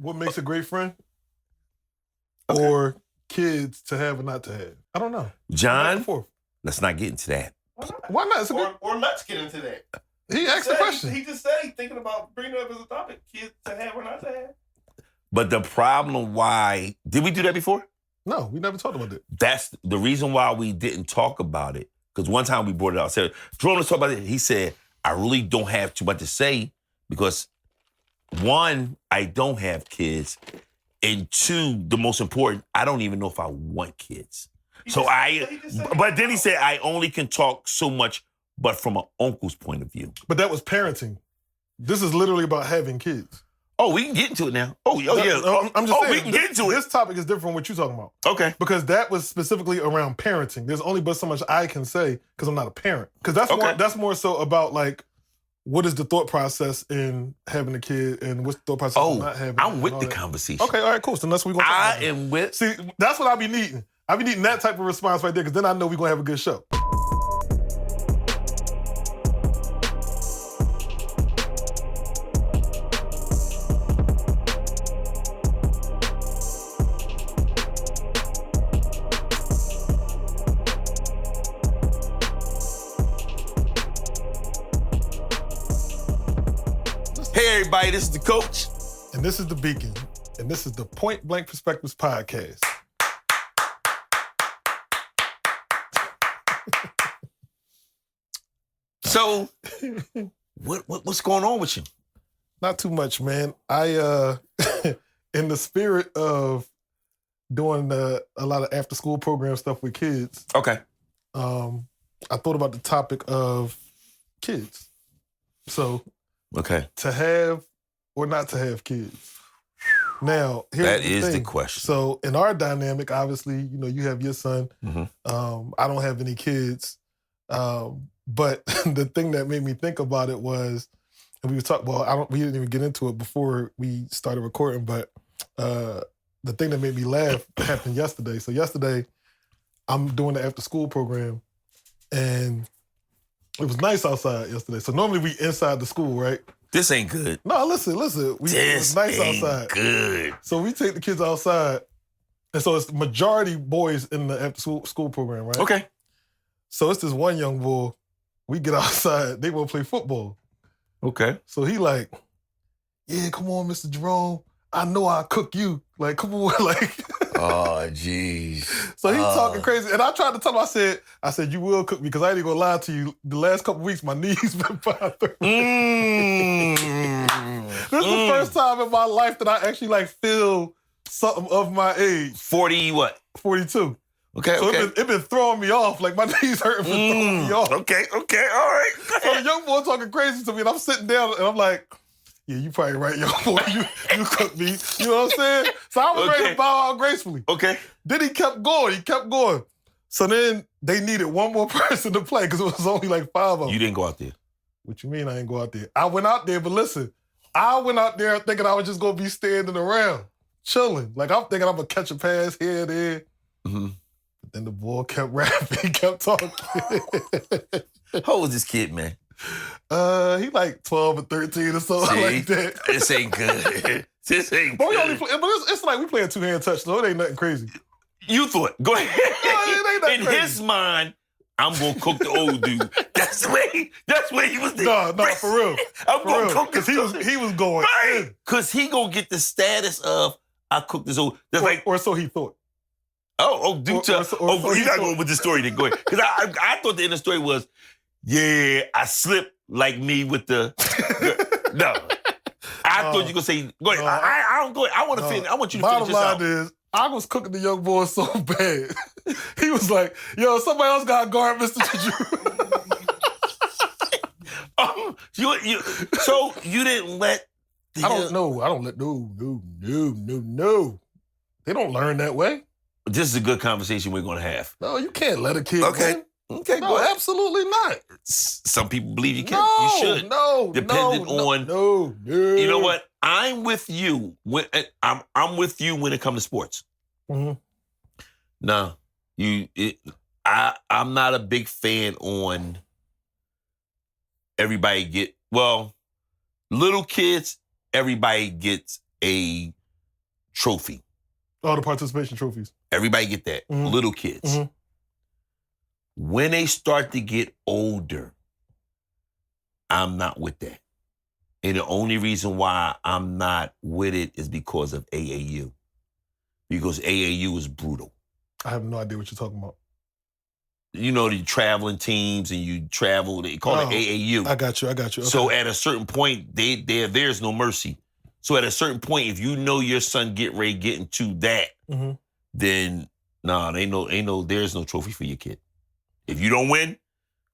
What makes a great friend? Okay. Or kids to have or not to have? I don't know. John, Back and forth. let's not get into that. Why not? It's a good... Or let's get into that. He asked the question. He just said he's thinking about bringing it up as a topic, kids to have or not to have. But the problem why, did we do that before? No, we never talked about that. That's the reason why we didn't talk about it. Because one time we brought it out. I said, Jerome, let's talk about it. He said, I really don't have too much to say because one, I don't have kids. And two, the most important, I don't even know if I want kids. But then he said, I only can talk so much, but from an uncle's point of view. But that was parenting. This is literally about having kids. Oh, we can get into it now. Yeah. I'm just saying, we can get into it. This topic is different from what you're talking about. Okay. Because that was specifically around parenting. There's only but so much I can say because I'm not a parent. Because that's more so about like, what is the thought process in having a kid and what's the thought process in not having I'm with the conversation. Okay, all right, cool. So that's what we're going to talk about. I am with... See, that's what I be needing. I be needing that type of response right there because then I know we're going to have a good show. Hey, everybody, this is the coach. And this is the Beacon. And this is the Point Blank Perspectives podcast. So, what's going on with you? Not too much, man. I, in the spirit of doing a lot of after-school program stuff with kids, okay, I thought about the topic of kids. So, okay, to have or not to have kids. Now, here's the question. So, in our dynamic, obviously, you know, you have your son. Mm-hmm. I don't have any kids. But the thing that made me think about it was, and we were talking. Well, we didn't even get into it before we started recording. But the thing that made me laugh happened yesterday. So yesterday, I'm doing the after school program, and it was nice outside yesterday. So normally we inside the school, right? This ain't good. No, listen. It was nice outside. Good. So we take the kids outside, and so it's majority boys in the after school program, right? Okay. So it's this one young boy. We get outside, they want to play football. Okay. So he like, yeah, come on, Mr. Jerome. I know I'll cook you. Like, come on, like. Oh, jeez. So he's talking crazy. And I tried to tell him, I said, you will cook me, because I ain't gonna lie to you. The last couple weeks, my knees been bothering me. This is the first time in my life that I actually like feel something of my age. 40 what? 42. Okay, so okay. It been throwing me off. Like, my knees hurting for throwing me off. Okay, all right. So the young boy talking crazy to me, and I'm sitting down, and I'm like, yeah, you probably right, young boy. You cook me. You know what I'm saying? So I was ready to bow out gracefully. Okay. Then he kept going. So then they needed one more person to play, because it was only like 5 of them. You didn't go out there? What you mean I ain't go out there? I went out there, but listen, I went out there thinking I was just going to be standing around, chilling. Like, I'm thinking I'm going to catch a pass here and there. Mm-hmm. Then the boy kept rapping, kept talking. How old is this kid, man? He like 12 or 13 or something like that. This ain't good. But we only play, but it's like we play a two-hand touch, so it ain't nothing crazy. You thought. Go ahead. No, it ain't nothing crazy. In his mind, I'm going to cook the old dude. That's the way he was thinking. No, for real. I'm going to cook because he was going in. Because he going to get the status of, I cooked this old. Or so he thought. You're not going with the story then. Go ahead. Because I thought the end of the story was, yeah, I slipped like me with the... no. I thought you were going to say, go ahead. I don't go ahead. I want to finish. I want you to finish this out. Bottom line is, I was cooking the young boy so bad. He was like, yo, somebody else got to guard Mr. Drew. So you didn't let... I don't let... No. They don't learn that way. This is a good conversation we're going to have. No, you can't let a kid win. Okay, no, absolutely not. Some people believe you can. You should. Depending on... No. You know what? I'm with you. I'm with you when it comes to sports. Mm-hmm. No. I'm not a big fan on everybody get... Well, little kids, everybody gets a trophy. Oh, the participation trophies. Everybody get that. Mhm. Little kids. Mhm. When they start to get older, I'm not with that. And the only reason why I'm not with it is because of AAU. Because AAU is brutal. I have no idea what you're talking about. You know, the traveling teams and you travel, they call it AAU. I got you. Okay. So at a certain point, there's no mercy. So at a certain point, if you know your son get into that, Mhm. then there's no trophy for your kid. If you don't win,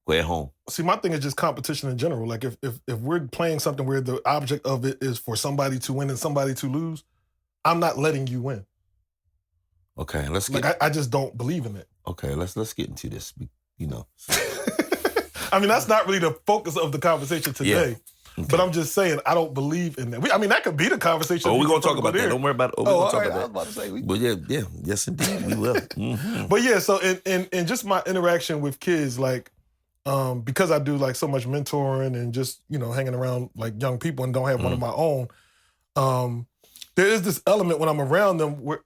go at home. See, my thing is just competition in general. Like if we're playing something where the object of it is for somebody to win and somebody to lose, I'm not letting you win. Okay, let's get. Like I just don't believe in it. Okay, let's get into this. You know, I mean, that's not really the focus of the conversation today. Yeah. Okay. But I'm just saying, I don't believe in that. That could be the conversation. Oh, we're gonna talk about that. Don't worry about it. We're gonna talk about that. I was about to say. But yeah, yes, indeed, we will. Mm-hmm. But yeah, so in just my interaction with kids, like, because I do like so much mentoring and just hanging around like young people and don't have one of my own, there is this element when I'm around them where.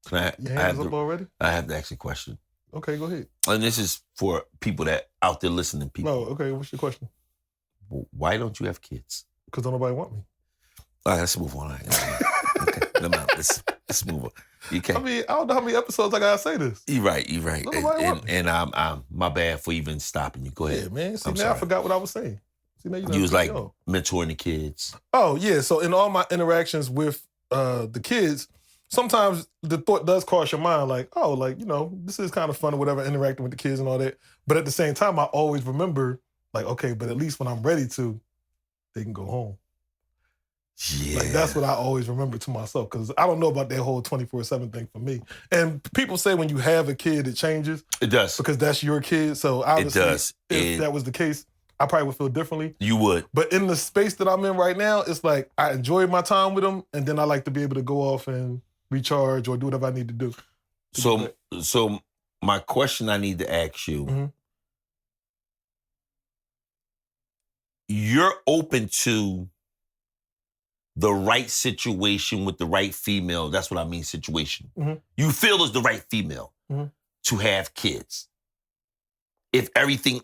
Your hands up already? I have to ask you a question. Okay, go ahead. And this is for people that out there listening. People. No, okay. What's your question? Why don't you have kids? Because don't nobody want me. All right, let's move on. Okay, let's move on. Okay. I mean, I don't know how many episodes I gotta say this. You're right. And I'm my bad for even stopping you. Go ahead. Yeah, man. See, I'm now sorry. I forgot what I was saying. See, now you was like mentoring the kids. Oh yeah. So in all my interactions with the kids, sometimes the thought does cross your mind, like, oh, like, this is kind of fun or whatever, interacting with the kids and all that. But at the same time, I always remember, like, okay, but at least when I'm ready to, they can go home. Yeah. Like, that's what I always remember to myself, because I don't know about that whole 24/7 thing for me. And people say when you have a kid, it changes. It does. Because that's your kid. So obviously, it does. If that was the case, I probably would feel differently. You would. But in the space that I'm in right now, it's like I enjoy my time with them, and then I like to be able to go off and recharge or do whatever I need to do. So my question I need to ask you, Mhm. You're open to the right situation with the right female. That's what I mean, situation. Mhm. You feel is the right female Mhm. to have kids. If everything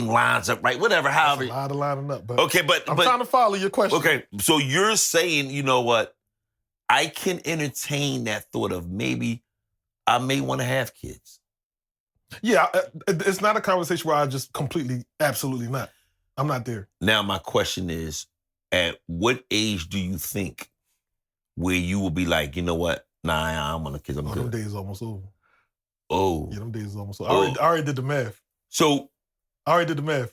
lines up right, whatever, however. That's a lot of lining up. But Okay, but I'm trying to follow your question. Okay, so you're saying, you know what? I can entertain that thought of maybe I may want to have kids. Yeah, it's not a conversation where I just completely, absolutely not. I'm not there. Now, my question is, at what age do you think where you will be like, you know what? Nah, I don't want kids. I'm good. Them days almost over. Oh. Yeah, them days almost over. I already did the math. So. I already did the math.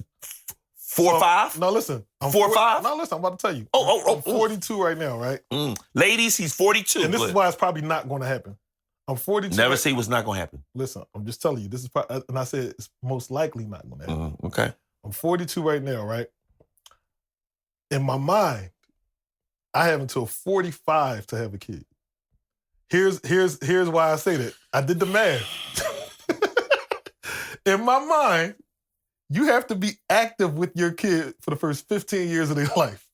4 or 5? No, listen. 4 or 5? No, listen, I'm about to tell you. I'm 42 right now, right? Ladies, he's 42. And this is why it's probably not going to happen. I'm 42. Never say what's not going to happen. Listen, I'm just telling you. This is probably, and I said it's most likely not going to happen. Okay. I'm 42 right now, right? In my mind, I have until 45 to have a kid. Here's why I say that. I did the math. In my mind, you have to be active with your kid for the first 15 years of their life.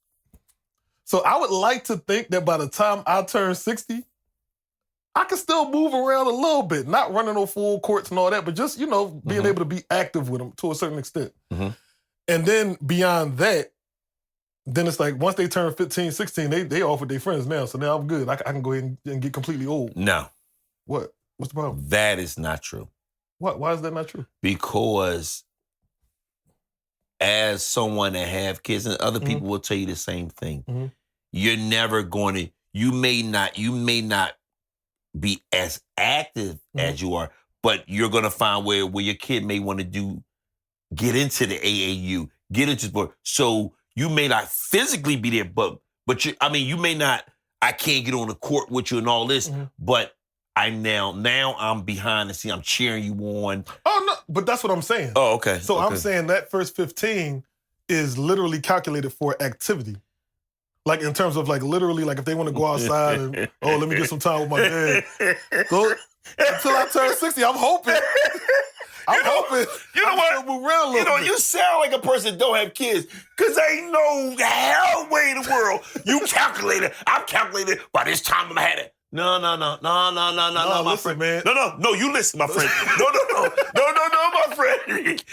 So I would like to think that by the time I turn 60, I can still move around a little bit, not running on full courts and all that, but just, being able to be active with them to a certain extent. Mm-hmm. And then beyond that, then it's like once they turn 15, 16, they off with their friends now. So now I'm good. I can go ahead and get completely old. No. What? What's the problem? That is not true. What? Why is that not true? Because as someone that have kids, and other people will tell you the same thing, you're never going to, you may not be as active as you are, but you're going to find where your kid may want to get into the AAU, get into sport. So you may not physically be there, but you may not, I can't get on the court with you and all this, but I'm now I'm behind the scene. I'm cheering you on. Oh, no, but that's what I'm saying. Oh, okay. So okay. I'm saying that first 15 is literally calculated for activity. Like in terms of like literally, like if they want to go outside and, let me get some time with my dad. Go until I turn 60, I'm hoping. I'm hoping. You know I what? can move around a You little know, bit. you sound like a person that don't have kids, because ain't no hell way in the world you calculated. I'm calculating by this time I'm gonna have it. No, my listen, friend. man. No, you listen, my friend. No, my friend.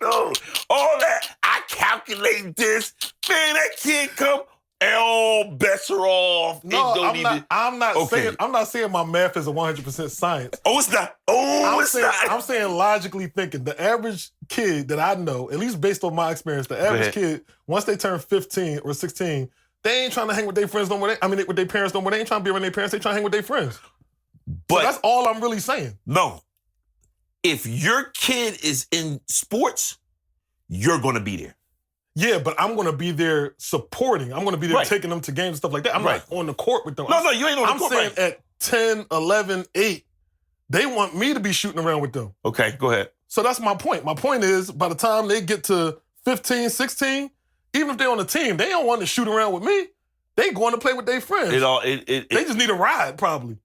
No. All that, I calculate this. Man, that kid come, all bets are off. No, it don't even. I'm not Okay. saying. I'm not saying my math is 100% science. Oh, it's not. Oh, it's not. I'm saying logically thinking, the average kid that I know, at least based on my experience, the average kid, once they turn 15 or 16, they ain't trying to hang with their friends no more. With their parents no more. They ain't trying to be around their parents. They trying to hang with their friends. But so that's all I'm really saying. No. If your kid is in sports, you're going to be there. Yeah, but I'm going to be there supporting. I'm going to be there taking them to games and stuff like that. I'm not on the court with them. No, you ain't on the court. I'm saying at 10, 11, 8, they want me to be shooting around with them. Okay, go ahead. So that's my point. My point is, by the time they get to 15, 16, even if they're on the team, they don't want to shoot around with me. They going to play with their friends. They just need a ride, probably.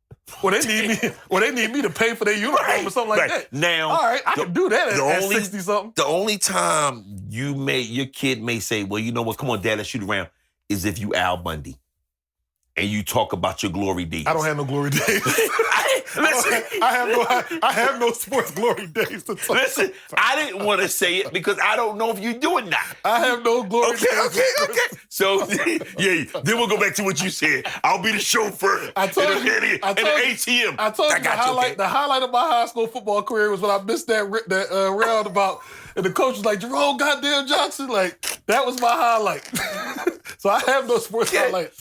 Or they need me to pay for their uniform or something like that. Now, all right, I can do that at 60-something. The only time your kid may say, well, you know what, come on, Dad, let's shoot around, is if you Al Bundy and you talk about your glory days. I don't have no glory days. I have no sports glory days to talk Listen, I didn't want to say it because I don't know if you do it now. I have no glory days. Okay. So, yeah, then we'll go back to what you said. I'll be the chauffeur. I told you. ATM. I told you the highlight of my high school football career was when I missed that round about, and the coach was like, Jerome goddamn Johnson. Like, that was my highlight. So I have no sports highlight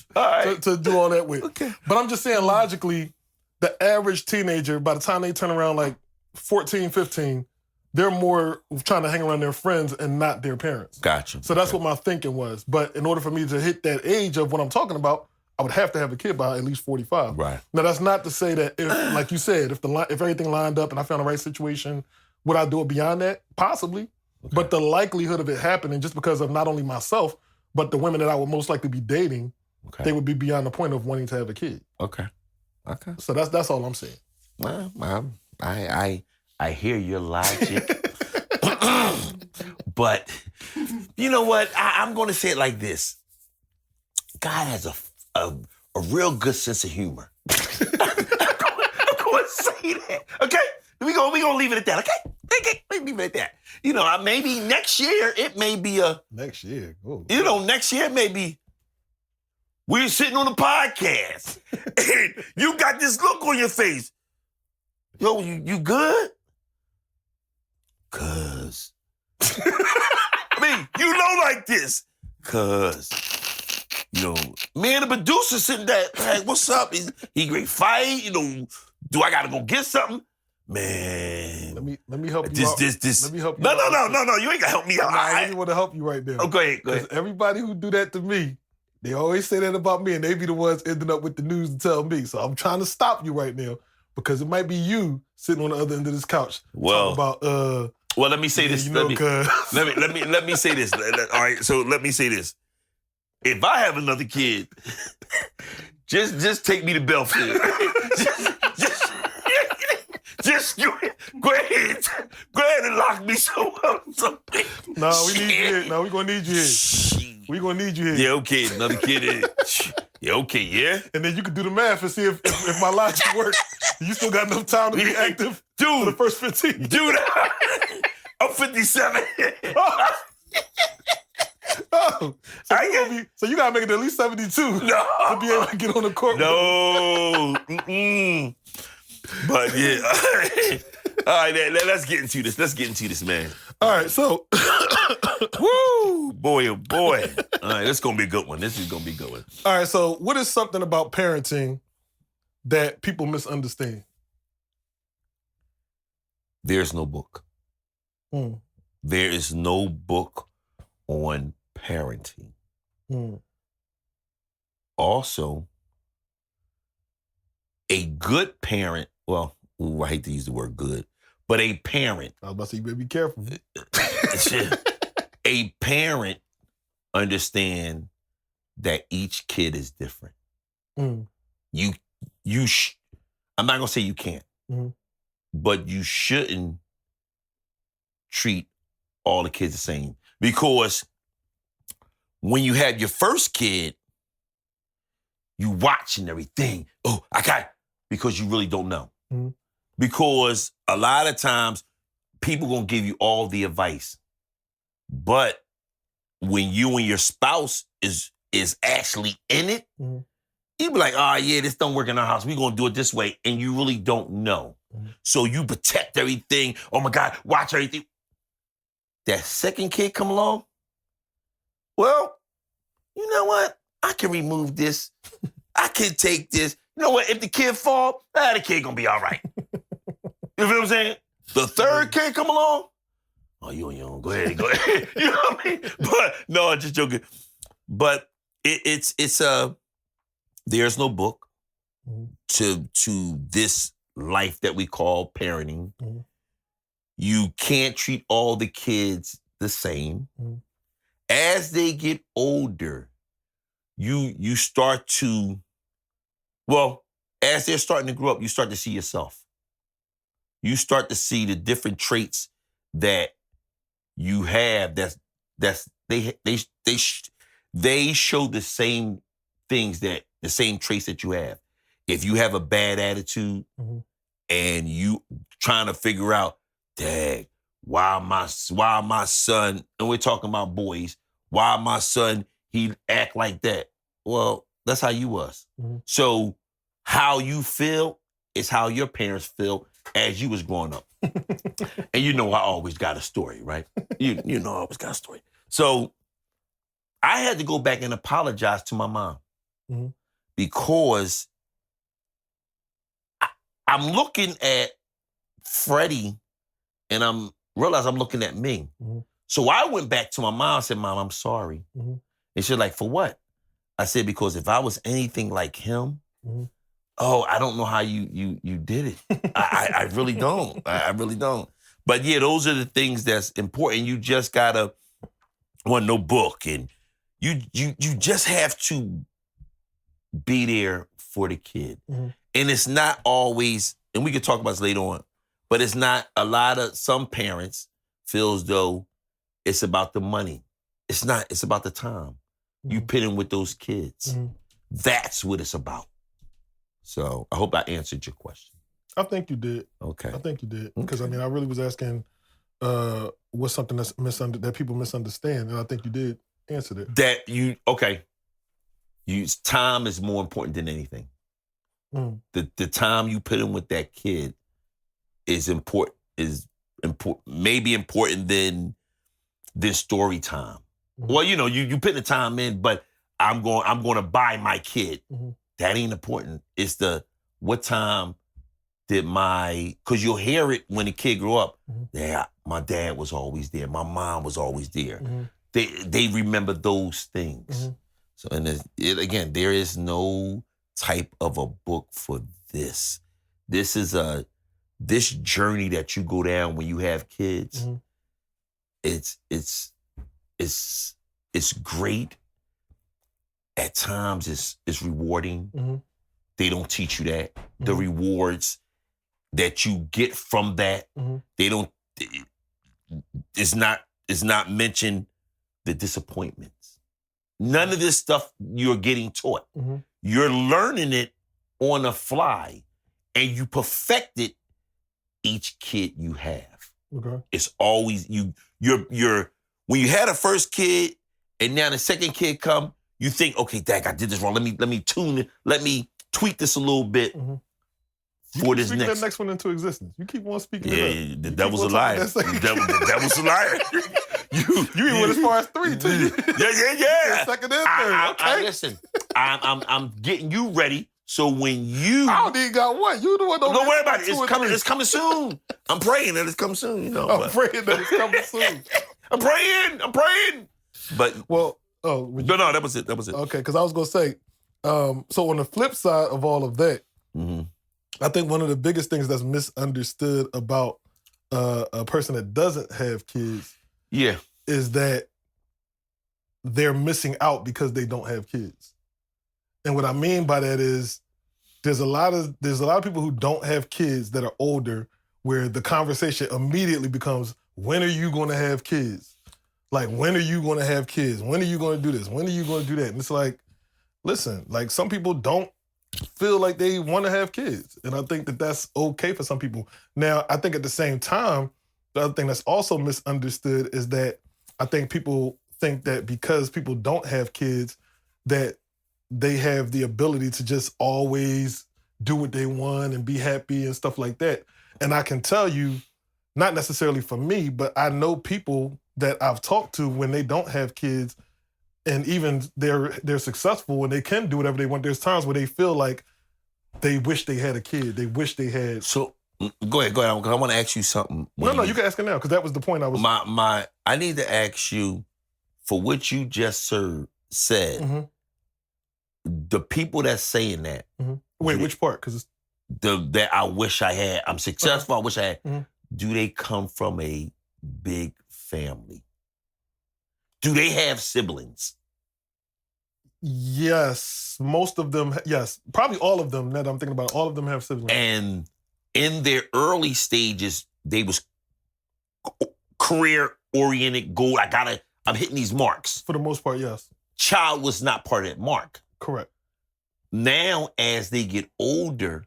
to do all that with. Okay. But I'm just saying, logically, the average teenager, by the time they turn around like 14, 15, they're more trying to hang around their friends and not their parents. Gotcha. So that's what my thinking was. But in order for me to hit that age of what I'm talking about, I would have to have a kid by at least 45. Right. Now, that's not to say that, if, like you said, if everything lined up and I found the right situation, would I do it beyond that? Possibly. Okay. But the likelihood of it happening, just because of not only myself, but the women that I would most likely be dating, they would be beyond the point of wanting to have a kid. Okay. So that's all I'm saying. Well, I hear your logic. But you know what? I'm going to say it like this. God has a real good sense of humor. I'm going to say that. Okay? We're going to leave it at that, okay? Leave it at that. You know, maybe next year it may be a... Next year? Oh, you know, next year maybe we're sitting on a podcast and you got this look on your face. Yo, you good? Cuz. I mean, you know like this. Cuz. You know, man, the producer sitting there, like, what's up? He great fight? You know, do I gotta go get something? Man. Let me help you out. Let me help you out. No, you ain't gonna help me out. I really want to help you right now. Oh, go ahead. Because everybody who do that to me, they always say that about me, and they be the ones ending up with the news to tell me. So I'm trying to stop you right now, because it might be you sitting on the other end of this couch talking about well, let me say this. Let me say this. All right, so let me say this. If I have another kid, just take me to Belfield. just go ahead and lock me somewhere. No, we need you here. No, we're gonna need you here. We're gonna need you here. Yeah, okay. Another kid. Yeah, okay, yeah. And then you can do the math and see if my logic works. You still got enough time to be active, dude. For the first 15. Dude, I'm 57. Oh, so you gotta make it at least 72 to be able to get on the court. No. But yeah. All right, let's get into this. Man. All right, so. Woo! Boy, oh boy. All right, this is going to be a good one. This is going to be a good one. All right, so what is something about parenting that people misunderstand? There's no book. There is no book on parenting. Also, a good parent, well, I hate to use the word good, but a parent. I was about to say, you better be careful. A parent understand that each kid is different. I'm not going to say you can't, but you shouldn't treat all the kids the same. Because when you have your first kid, you watching everything. Oh, I got it. Because you really don't know. Mhm. Because a lot of times people gonna give you all the advice. But when you and your spouse is actually in it, Mhm. you be like, oh yeah, this don't work in our house. We're gonna do it this way. And you really don't know. Mhm. So you protect everything. Oh my God, watch everything. That second kid come along. Well, you know what? I can remove this. I can take this. You know what? If the kid fall, the kid gonna be all right. You feel what I'm saying? The third kid come along. Oh, you on your own. Go ahead. You know what I mean? But no, just joking. But it's there's no book Mhm. to this life that we call parenting. Mhm. You can't treat all the kids the same. Mhm. As they get older, you start to, well, as they're starting to grow up, you start to see yourself. You start to see the different traits that you have. They show the same things, that the same traits that you have. If you have a bad attitude Mhm. and you trying to figure out, dang, why my son, and we're talking about boys, why my son, he act like that? Well, that's how you was. Mhm. So how you feel is how your parents feel as you was growing up. And you know I always got a story, right? You know I always got a story. So I had to go back and apologize to my mom Mhm. because I'm looking at Freddie and I'm looking at me. Mhm. So I went back to my mom and said, Mom, I'm sorry. Mhm. And she's like, for what? I said, because if I was anything like him, Mhm. oh, I don't know how you did it. I really don't. I really don't. But yeah, those are the things that's important. You just gotta want no book, and you just have to be there for the kid. Mhm. And it's not always, and we could talk about this later on, but it's not a lot of, some parents feel as though it's about the money. It's not, it's about the time. You Mhm. put in with those kids. Mhm. That's what it's about. So I hope I answered your question. I think you did. Okay. I think you did. Because Okay. I really was asking what's something that's that people misunderstand, and I think you did answer it. That you, okay. Time is more important than anything. Mm. The time you put in with that kid is important, maybe important than story time. Mhm. Well, you know, you put the time in, but I'm going to buy my kid. Mhm. That ain't important. It's the, what time did because you'll hear it when the kid grow up. Mhm. Yeah, my dad was always there. My mom was always there. Mhm. They remember those things. Mhm. So, and again, there is no type of a book for this. This is this journey that you go down when you have kids. Mhm. It's great. At times, it's rewarding. Mhm. They don't teach you that. The Mhm. rewards that you get from that, Mhm. they don't. It's not mentioned, the disappointments. None of this stuff you're getting taught. Mhm. You're learning it on the fly, and you perfect it each kid you have. Okay. It's always you're when you had a first kid and now the second kid come, you think, okay, Dad, I did this wrong. Let me tune it. Let me tweak this a little bit Mhm. You for keep this speaking next. that next one into existence. You keep on speaking it up. Yeah, the You devil's keep a on liar. talking that second- The devil's a liar. You even went as far as 3 too. Yeah. Second and third. Okay. Listen, I'm getting you ready. So when you, I don't even got one. You the one. don't worry about it. Two It's and coming. three. It's coming soon. I'm praying that it's coming soon. You know. I'm but- praying that it's coming soon. I'm praying. But Well, no, that was it. okay, because I was gonna say, so on the flip side of all of that, Mm-hmm. I think one of the biggest things that's misunderstood about a person that doesn't have kids Yeah. is that they're missing out because they don't have kids. And what I mean by that is there's a lot of people who don't have kids that are older where the conversation immediately becomes, when are you going to have kids? Like, when are you going to have kids? When are you going to do this? When are you going to do that? And it's like, listen, like some people don't feel like they want to have kids. And I think that that's okay for some people. Now, I think at the same time, the other thing that's also misunderstood is that I think people think that because people don't have kids, that they have the ability to just always do what they want and be happy and stuff like that. And I can tell you, not necessarily for me, but I know people that I've talked to when they don't have kids, and even they're successful and they can do whatever they want. There's times where they feel like they wish they had a kid. They wish they had. So go ahead, because I want to ask you something. No, you can ask it now because that was the point I was. I need to ask you for what you just said. Mm-hmm. The people that's saying that. Mm-hmm. Wait, which part? Because that I wish I had. I'm successful. I wish I had. Mm-hmm. Do they come from a big family? Do they have siblings? Yes, most of them. Yes, probably all of them. Now that I'm thinking about it, all of them have siblings. And in their early stages, they was career oriented, goal. I'm hitting these marks. For the most part, yes. Child was not part of that mark. Correct. Now, as they get older,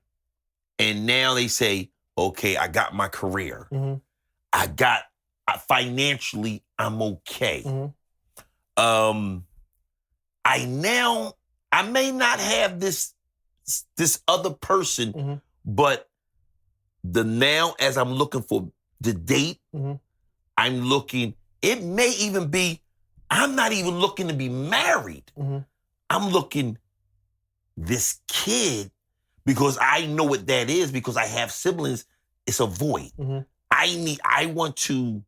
and now they say, okay, I got my career. Mm-hmm. Financially, I'm okay. Mm-hmm. I may not have this other person, mm-hmm. but now as I'm looking for the date, mm-hmm. I'm looking, it may even be, I'm not even looking to be married. Mm-hmm. I'm looking this kid, because I know what that is, because I have siblings, it's a void. Mm-hmm. I want to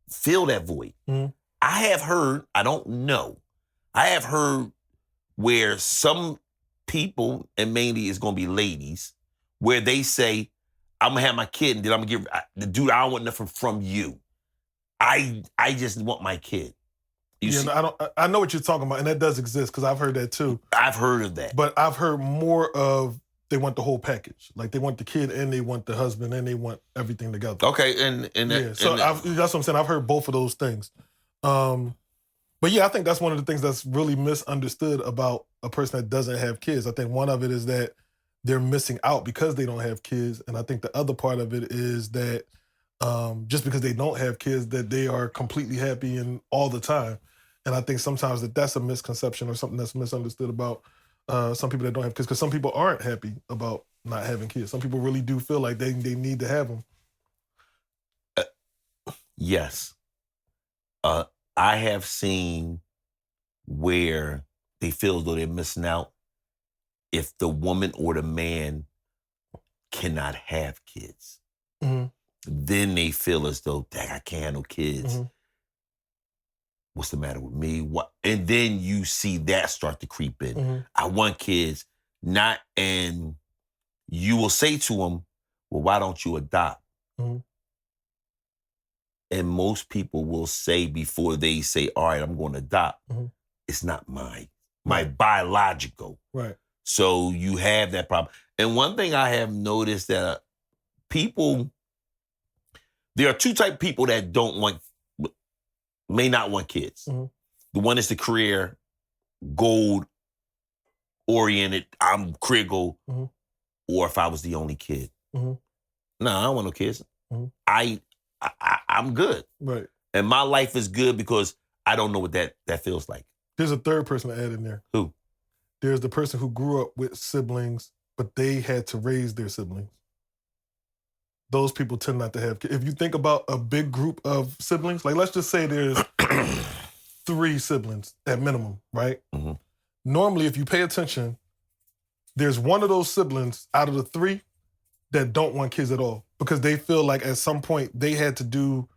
fill that void. Mm-hmm. I have heard, I don't know, I have heard where some people, and mainly it's going to be ladies, where they say, I'm going to have my kid and then I'm going to give the dude, I don't want nothing from you. I just want my kid. I know what you're talking about, and that does exist because I've heard that too. I've heard of that. But I've heard more of they want the whole package. Like they want the kid and they want the husband and they want everything together. Okay, that's what I'm saying. I've heard both of those things. But yeah, I think that's one of the things that's really misunderstood about a person that doesn't have kids. I think one of it is that they're missing out because they don't have kids. And I think the other part of it is that just because they don't have kids, that they are completely happy and all the time. And I think sometimes that's a misconception or something that's misunderstood about some people that don't have kids, because some people aren't happy about not having kids. Some people really do feel like they need to have them. Yes. I have seen where they feel as though they're missing out if the woman or the man cannot have kids. Mm-hmm. Then they feel as though, dang, I can't have no kids. Mm-hmm. What's the matter with me? What? And then you see that start to creep in. Mm-hmm. I want kids, and you will say to them, well, why don't you adopt? Mm-hmm. And most people will say before they say, all right, I'm going to adopt, mm-hmm. it's not my biological. Right. So you have that problem. And one thing I have noticed that there are two type of people that may not want kids. Mm-hmm. The one is the career goal oriented, I'm career goal, mm-hmm. or if I was the only kid. Mm-hmm. No, I don't want no kids. Mm-hmm. I'm good. Right. And my life is good because I don't know what that feels like. There's a third person to add in there. Who? There's the person who grew up with siblings, but they had to raise their siblings. Those people tend not to have kids. If you think about a big group of siblings, like let's just say there's 3 siblings at minimum, right? Mm-hmm. Normally, if you pay attention, there's one of those siblings out of the 3 that don't want kids at all because they feel like at some point they had to do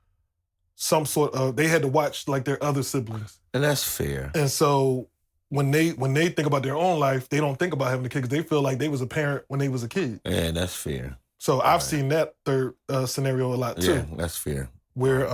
some sort of, they had to watch like their other siblings. And that's fair. And so when they think about their own life, they don't think about having a kid because they feel like they was a parent when they was a kid. Yeah, that's fair. So I've seen that third scenario a lot too. Yeah, that's fair. Where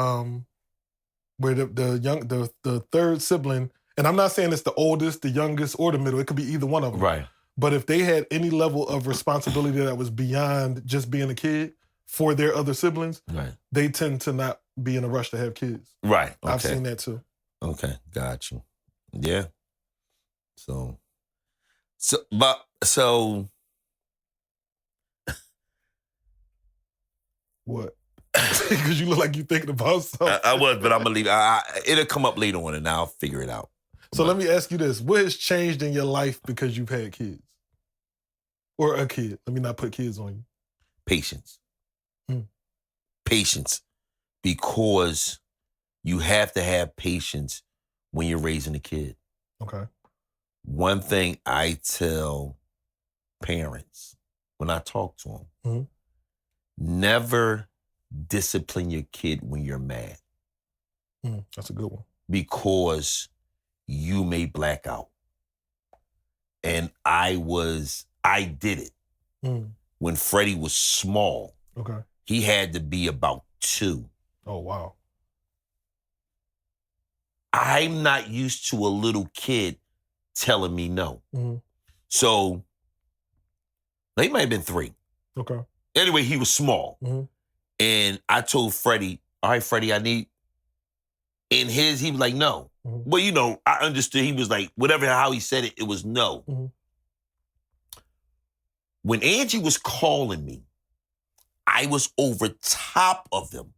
the third sibling, and I'm not saying it's the oldest, the youngest, or the middle. It could be either one of them. Right. But if they had any level of responsibility that was beyond just being a kid, for their other siblings, Right. they tend to not be in a rush to have kids. Right. Okay. I've seen that too. Okay. Got you. Yeah. So What? Because you look like you're thinking about something. I was, but I'm gonna leave. It'll come up later on, and I'll figure it out. So let me ask you this: what has changed in your life because you've had kids, or a kid? Let me not put kids on you. Patience. Mm. Patience, because you have to have patience when you're raising a kid. Okay. One thing I tell parents when I talk to them: Mhm. never discipline your kid when you're mad, That's a good one. because you may black out. And I did it Mm. when Freddie was small. Okay. He had to be about 2. Oh, wow. I'm not used to a little kid telling me no. Mhm. So he might have been 3. Okay. Anyway, he was small. Mhm. And I told Freddie, all right, Freddie, he was like, no. Mhm. Well, I understood. He was like, how he said it, it was no. Mhm. When Angie was calling me, I was over top of them.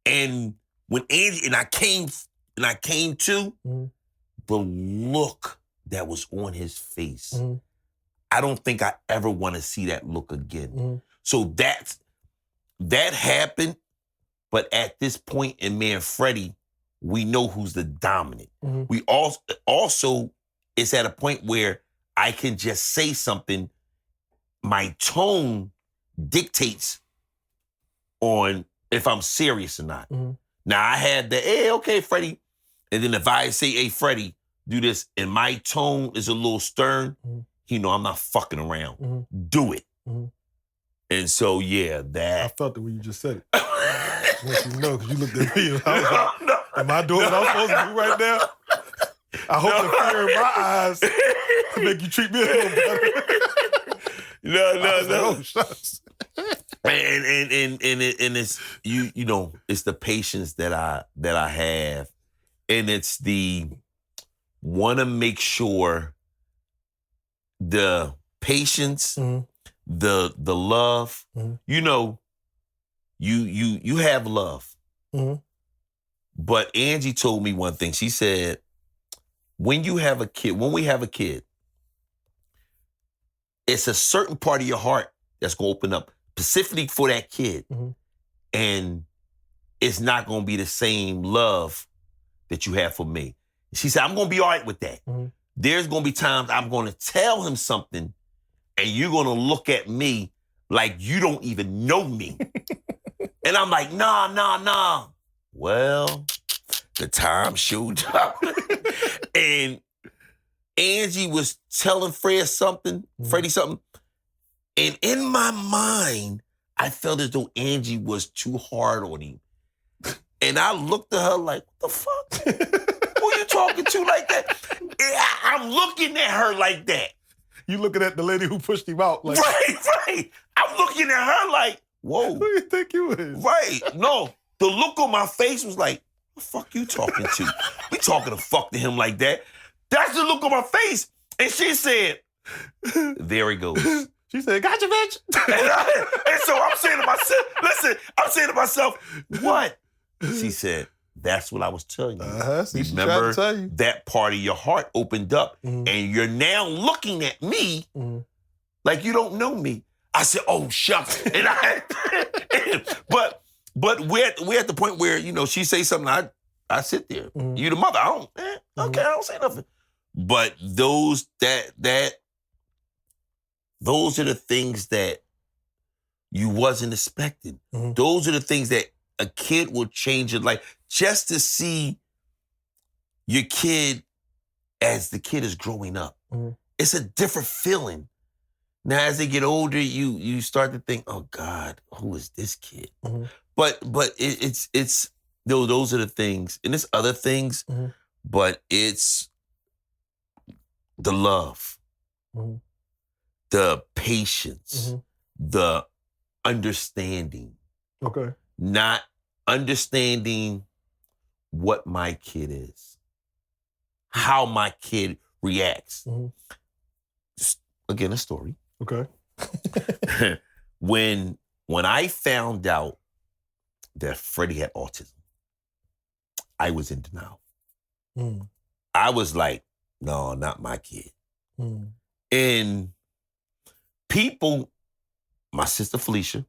And when Angie, and I came to, Mhm. the look that was on his face, Mhm. I don't think I ever want to see that look again. Mhm. So that happened, but at this point in me and Freddie, we know who's the dominant. Mhm. We also, it's at a point where I can just say something. My tone dictates on if I'm serious or not. Mhm. Now I had the, hey, okay, Freddie. And then if I say, hey, Freddie, do this, and my tone is a little stern, Mhm. I'm not fucking around. Mhm. Do it. Mhm. And so, yeah, I that. felt it when you just said it. I want you to know, because you looked at me and I was like, am I doing what I'm supposed to do right now? I hope the fear in my eyes make you treat me a little better. I was like, oh, shucks. And it's it's the patience that I have, and it's the want to make sure the patience, Mhm. the love, Mhm. you have love. Mhm. But Angie told me one thing. She said, when we have a kid, it's a certain part of your heart that's going to open up specifically for that kid. Mhm. And it's not going to be the same love that you have for me. She said, I'm going to be all right with that. Mhm. There's going to be times I'm going to tell him something and you're going to look at me like you don't even know me. And I'm like, nah. Well, the time showed up. And Angie was telling Freddie something. And in my mind, I felt as though Angie was too hard on him. And I looked at her like, what the fuck? Who you talking to like that? I'm looking at her like that. You looking at the lady who pushed him out. Like, Right. I'm looking at her like, whoa. who you think you is? Right. No, the look on my face was like, what the fuck you talking to? We talking to fuck to him like that. That's the look on my face. And she said, there he goes. She said, gotcha, bitch. And so I'm saying to myself, what? She said, that's what I was telling you. See, she tried Remember, to tell you. that part of your heart opened up, Mhm. and you're now looking at me Mhm. like you don't know me. I said, oh, shucks. And but we're at the point where, she say something, I sit there. Mhm. You the mother, I don't say nothing. But those are the things that you wasn't expecting. Mhm. Those are the things that a kid will change your life. Just to see your kid as the kid is growing up. Mhm. It's a different feeling. Now, as they get older, you start to think, oh God, who is this kid? Mhm. But it's those are the things, and it's other things, Mhm. but it's the love, Mhm. the patience, Mhm. the understanding, Okay. not understanding what my kid is, how my kid reacts. Mhm. Just, again, a story. Okay. when I found out that Freddie had autism, I was in denial. Mm. I was like, no, not my kid. Mm. And people, my sister Felicia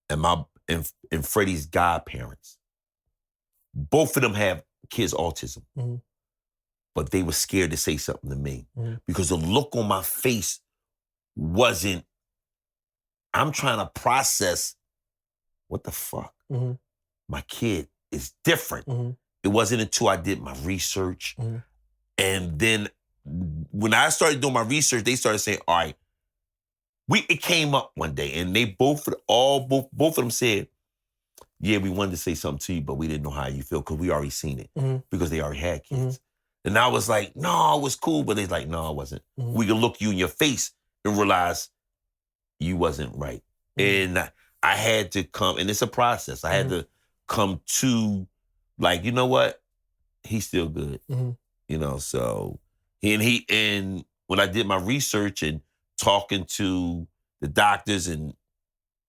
and Freddie's godparents, both of them have kids' autism. Mhm. But they were scared to say something to me Mhm. because the look on my face wasn't, I'm trying to process, what the fuck? Mhm. My kid is different. Mhm. It wasn't until I did my research. Mhm. And then when I started doing my research, they started saying, all right, it came up one day and they both of them said, yeah, we wanted to say something to you, but we didn't know how you feel because we already seen it Mhm. because they already had kids. Mhm. And I was like, no, it was cool. But they're like, no, it wasn't. Mhm. We can look you in your face and realize you wasn't right. Mhm. And I had to come, and it's a process. I had Mhm. to come to, like, you know what? He's still good. Mhm. You know, so and when I did my research and talking to the doctors and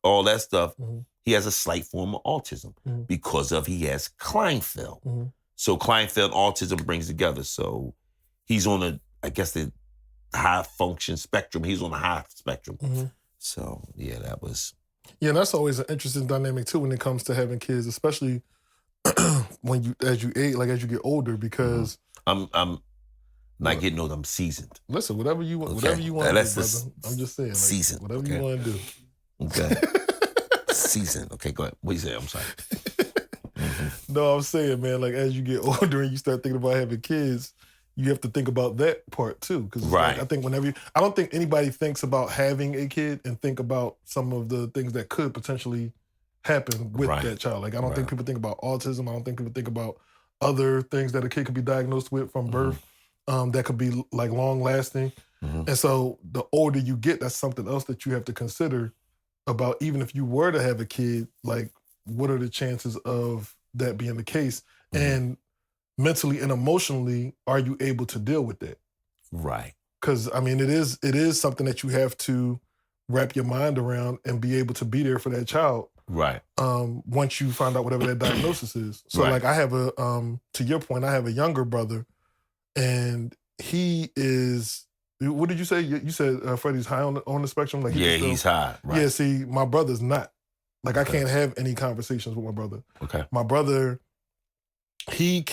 all that stuff, Mhm. he has a slight form of autism Mhm. because he has Kleinfeld. Mhm. So Kleinfeld autism brings together. So he's on the high function spectrum. He's on the high spectrum. Mhm. So yeah, that was. Yeah, and that's always an interesting dynamic too when it comes to having kids, especially as you age, like as you get older, because I'm not what? getting old. I'm seasoned. Listen, whatever you want, Okay. whatever you want to do, That's brother. just I'm just saying, like seasoned. whatever you Okay. want to do. Okay. Seasoned. Okay, go ahead. What you say? I'm sorry. No, I'm saying, man, like as you get older and you start thinking about having kids, you have to think about that part too. Because Right. like, I think I don't think anybody thinks about having a kid and think about some of the things that could potentially happen with Right. that child. Like I don't think Right. people think about autism. I don't think people think about other things that a kid could be diagnosed with from birth that could be like long lasting. Mhm. And so the older you get, that's something else that you have to consider about even if you were to have a kid, like what are the chances of that being the case? Mhm. And mentally and emotionally, are you able to deal with that? Right. Because I mean, it is something that you have to wrap your mind around and be able to be there for that child. Right. Once you find out whatever that diagnosis is. So Right. like I have to your point, I have a younger brother and he is, what did you say? You said Freddie's high on the spectrum? Like Yeah, can still- he's high. Right. Yeah, see, my brother's not. Like I Okay. can't have any conversations with my brother. Okay. My brother, he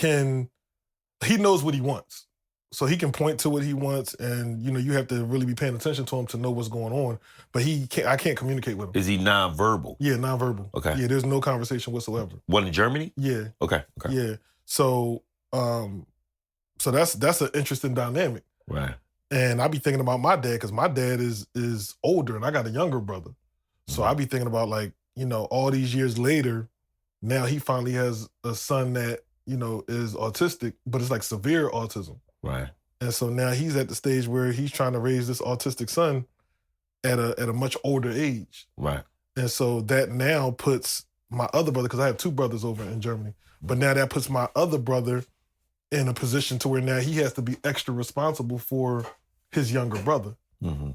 knows what he wants. So he can point to what he wants and you have to really be paying attention to him to know what's going on. But I can't communicate with him. Is he nonverbal? Yeah, nonverbal. Okay. Yeah, there's no conversation whatsoever. What, in Germany? Yeah. Okay. Okay. Yeah. So that's an interesting dynamic. Right. And I be thinking about my dad because my dad is older and I got a younger brother. So I be thinking about like, all these years later, now he finally has a son that, is autistic, but it's like severe autism. Right. And so now he's at the stage where he's trying to raise this autistic son at a much older age. Right. And so that now puts my other brother, because I have two brothers over in Germany, but now that puts my other brother in a position to where now he has to be extra responsible for his younger brother. Mm-hmm.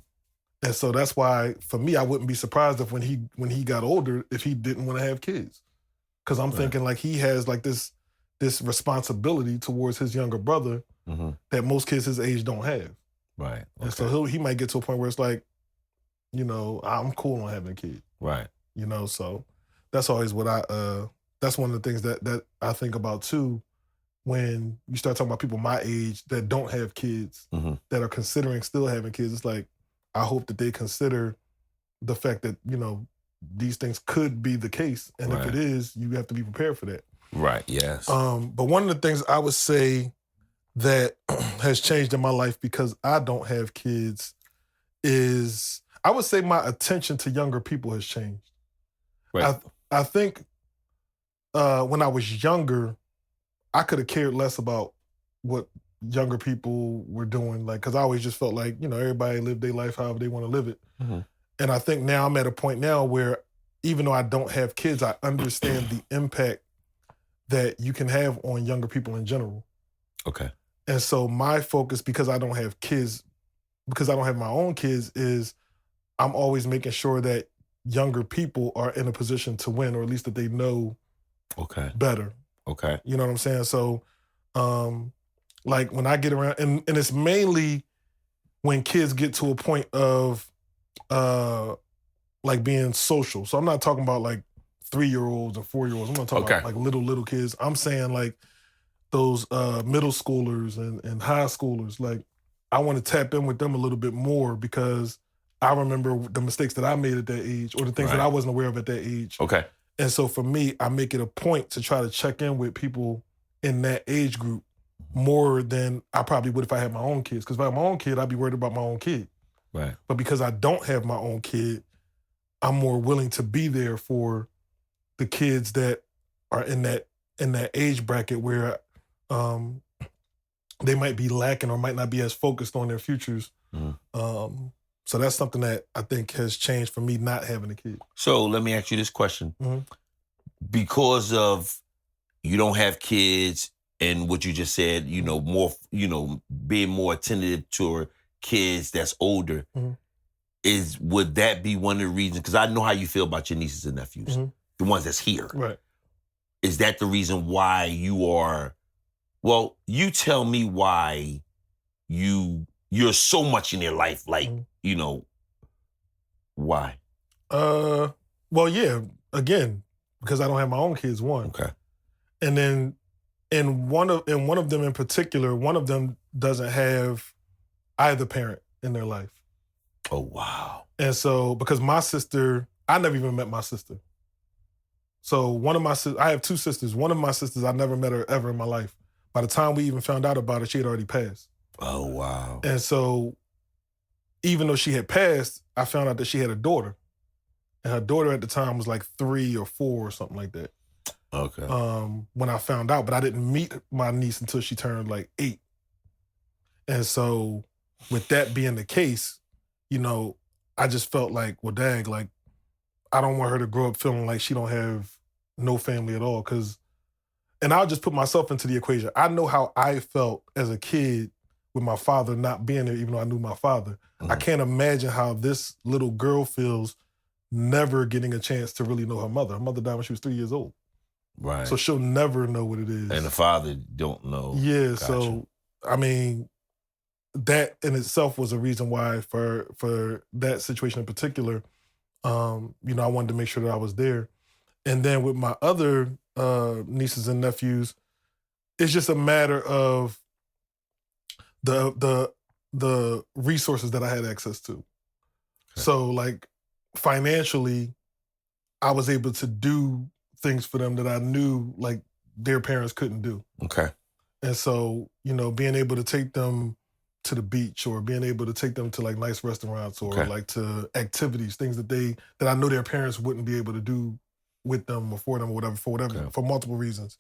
And so that's why, for me, I wouldn't be surprised if when he got older, if he didn't want to have kids. Because I'm thinking like he has like this responsibility towards his younger brother that most kids his age don't have. Right. Okay. And so he might get to a point where it's like, I'm cool on having a kid. Right. So that's always what that's one of the things that I think about too, when you start talking about people my age that don't have kids, that are considering still having kids. It's like, I hope that they consider the fact that, these things could be the case. And if it is, you have to be prepared for that. Right, yes. But one of the things I would say that has changed in my life because I don't have kids is, I would say my attention to younger people has changed. Right. I think when I was younger, I could have cared less about what younger people were doing, like, because I always just felt like, everybody lived their life however they want to live it. And I think now I'm at a point now where even though I don't have kids, I understand the impact that you can have on younger people in general. Okay. And so my focus, because I don't have kids, because I don't have my own kids, is I'm always making sure that younger people are in a position to win, or at least that they know Okay. better. Okay. You know what I'm saying? So, like when I get around, and it's mainly when kids get to a point of like being social. So I'm not talking about like 3-year-olds and 4-year-olds. I'm not talking about like little kids. I'm saying like those middle schoolers and high schoolers. Like I want to tap in with them a little bit more because I remember the mistakes that I made at that age or the things that I wasn't aware of at that age. Okay. And so for me, I make it a point to try to check in with people in that age group more than I probably would if I had my own kids. Because if I had my own kid, I'd be worried about my own kid. Right. But because I don't have my own kid, I'm more willing to be there for the kids that are in that age bracket where they might be lacking or might not be as focused on their futures. So that's something that I think has changed for me not having a kid. So let me ask you this question. Because of you don't have kids and what you just said, you know, more, you know, being more attentive to kids that's older, would that be one of the reasons? Because I know how you feel about your nieces and nephews, the ones that's here. Right. Is that the reason why you are, well, you tell me why you're so much in their life, like, you know, why? Well, yeah, again, because I don't have my own kids, one. Okay. And then in one of them in particular, one of them doesn't have either parent in their life. Oh, wow. And so, because my sister, I never even met my sister. So one of my I have two sisters. One of my sisters, I never met her ever in my life. By the time we even found out about her, she had already passed. Oh, wow. And so even though she had passed, I found out that she had a daughter. And her daughter at the time was like 3 or 4 or something like that. Okay. When I found out, but I didn't meet my niece until she turned like 8. And so with that being the case, you know, I just felt like, well, dang, like, I don't want her to grow up feeling like she don't have no family at all. And I'll just put myself into the equation. I know how I felt as a kid with my father not being there, even though I knew my father. I can't imagine how this little girl feels never getting a chance to really know her mother. Her mother died when she was 3 years old. Right. So she'll never know what it is. And the father don't know. Yeah, Gotcha. So, I mean, that in itself was a reason why for that situation in particular, you know, I wanted to make sure that I was there. And then with my other nieces and nephews, it's just a matter of the resources that I had access to. Okay. So like financially, I was able to do things for them that I knew like their parents couldn't do. Okay. And so, you know, being able to take them to the beach or being able to take them to like nice restaurants or like to activities, things that I know their parents wouldn't be able to do with them or for them or whatever, for multiple reasons.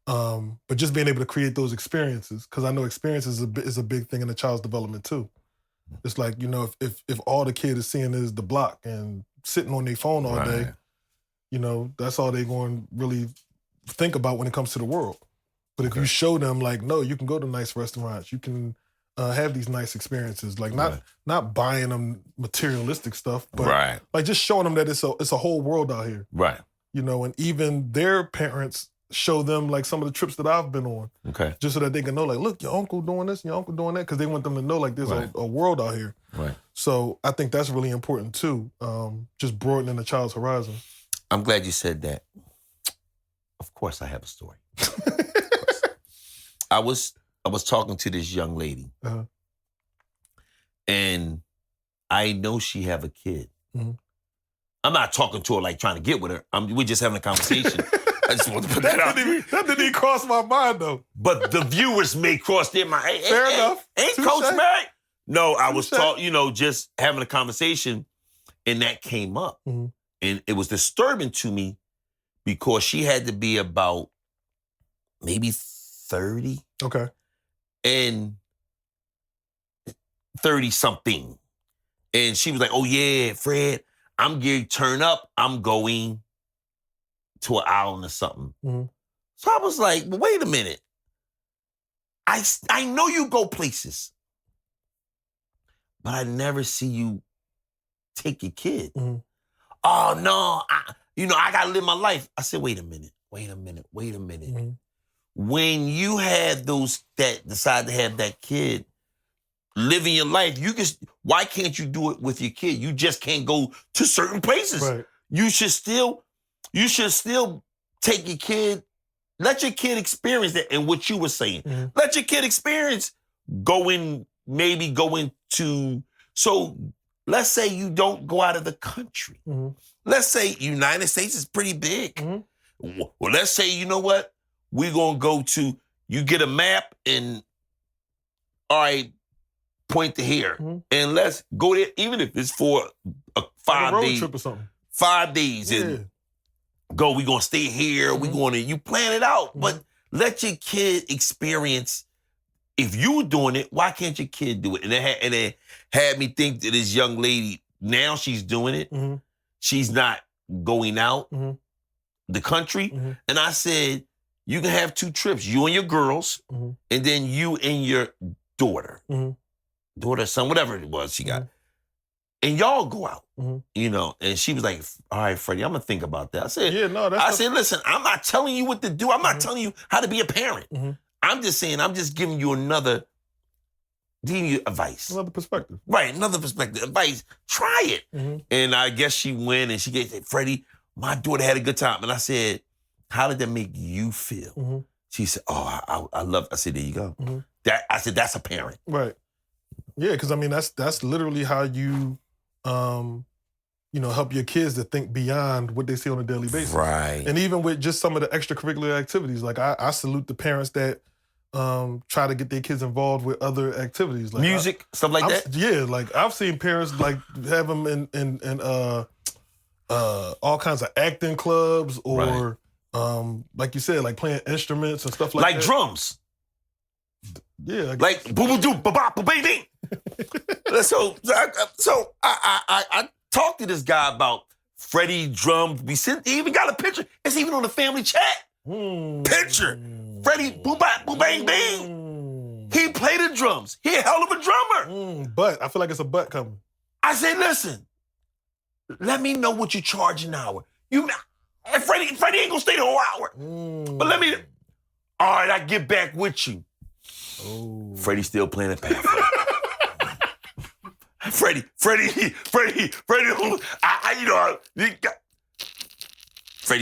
But just being able to create those experiences, because I know experiences is a big thing in a child's development too. It's like, you know, if all the kid is seeing is the block and sitting on their phone all day, you know, that's all they're going to really think about when it comes to the world. But if you show them like, no, you can go to nice restaurants, you can have these nice experiences, like not buying them materialistic stuff, but like just showing them that it's a whole world out here. Right. You know, and even their parents show them like some of the trips that I've been on. Okay. Just so that they can know like, look, your uncle doing this, your uncle doing that, because they want them to know like there's a world out here. Right. So I think that's really important too, just broadening a child's horizon. I'm glad you said that. Of course I have a story. I was talking to this young lady, and I know she have a kid. Mm-hmm. I'm not talking to her like trying to get with her. We're just having a conversation. I just want to put that out. That didn't even cross my mind though. But the viewers may cross their mind. Fair enough. Ain't Coach married? No, I was talking, you know, just having a conversation, and that came up. Mm-hmm. And it was disturbing to me because she had to be about maybe 30. Okay. And 30-something. And she was like, oh yeah, Fred, I'm getting turned up. I'm going to an island or something. Mhm. So I was like, well, wait a minute. I know you go places, but I never see you take your kid. Mhm. Oh no, I gotta live my life. I said, wait a minute. Mhm. When you have those that decide to have that kid living your life, why can't you do it with your kid? You just can't go to certain places. Right. You should still take your kid, let your kid experience that. And what you were saying, Mhm. let your kid experience going to, so let's say you don't go out of the country. Mhm. Let's say United States is pretty big. Mhm. Well, let's say, you know what? We're going to go to, you get a map and, all right, point to here. Mhm. And let's go there, even if it's for a Like 5 a road day, trip or something. 5 days. Yeah. And go, we're going to stay here. We're Mhm. going to, you plan it out. Mhm. But let your kid experience, if you doing it, why can't your kid do it? And it had me think that this young lady, now she's doing it. Mhm. She's not going out Mhm. the country. Mhm. And I said, you can have 2 trips, you and your girls, Mhm. and then you and your daughter, Mhm. son, whatever it was she got. Mhm. And y'all go out, Mhm. and she was like, all right, Freddie, I'm gonna think about that. I said, Yeah, no, I said, listen, I'm not telling you what to do. I'm not Mhm. telling you how to be a parent. Mhm. I'm just saying, I'm just giving you giving you advice. Another perspective. Right, another perspective, advice. Try it. Mhm. And I guess she went and she said, Freddie, my daughter had a good time. And I said, how did that make you feel? Mhm. She said, oh, I love it. I said, there you go. Mhm. I said, that's a parent. Right. Yeah, because I mean that's literally how you help your kids to think beyond what they see on a daily basis. Right. And even with just some of the extracurricular activities, like I salute the parents that try to get their kids involved with other activities, like Music, stuff like that. Yeah, like I've seen parents like have them in all kinds of acting clubs or like you said, like playing instruments and stuff like that. Drums. Yeah, Like boom boom doom ba ba ba bing bing. So I talked to this guy about Freddie drums. He even got a picture. It's even on the family chat. Picture. Freddie boom ba boom bang bang. He played the drums. He a hell of a drummer. But I feel like it's a butt coming. I said, listen, let me know what you charge an hour. Freddie ain't gonna stay the whole hour. But all right, I get back with you. Oh. Freddie still playing the pathway. Freddie, Freddie